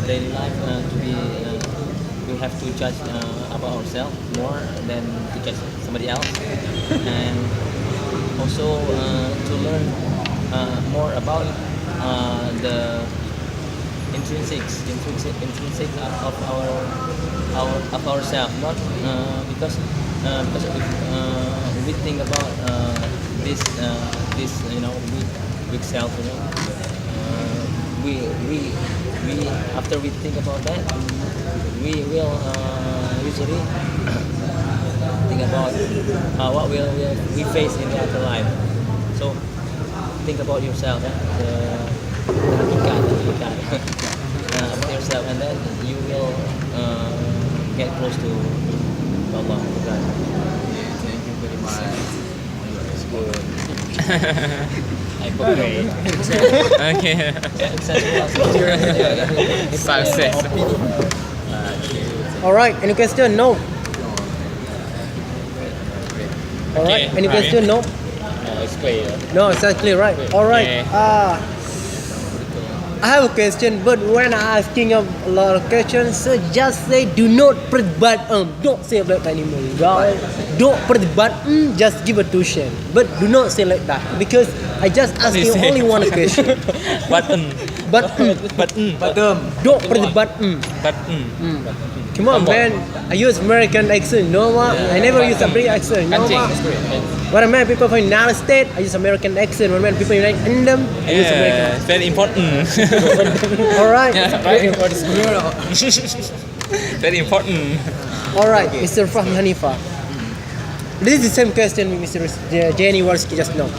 daily life to be we have to judge about ourselves more than to judge somebody else, and also to learn more about the intrinsic of ourselves, not because if we think about this weak self, we after we think about that, we will usually think about what will we face in the afterlife. So think about yourself, about yourself, and then you will get close to Allah, to God. Thank you very much. It's good. I agree. Okay. Success. All right. Any question? No. All right. Okay, Any question? No. It's clear. No, it's not clear, right? All right. Yeah. I have a question, but when I asking a lot of questions, so just say do not perdebat. Don't say like that anymore, guys. Don't perdebat. Just give a tuition, but do not say like that because I just ask you only one question. Button. Don't perdebat. Come on, man. I use American accent. No, I never use a British accent. No, when I met people from United States, I use American accent. When I met people in United Kingdom, I use American accent. Very important. All right. Very important. All right, Mr. Fahmi Hanifa. This is the same question with Mr. Jenny Walski just now.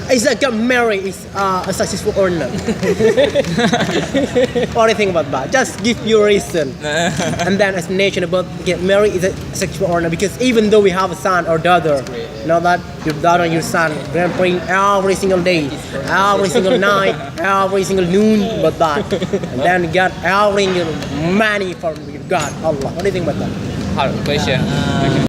Is that get married is a successful or not? What do you think about that? Just give your reason. And then explanation about get married is a successful or not. Because even though we have a son or daughter, know that your daughter and your son they're praying every single day, every single night, every single noon about that. And then you got every money from God, Allah. What do you think about that? Hard question.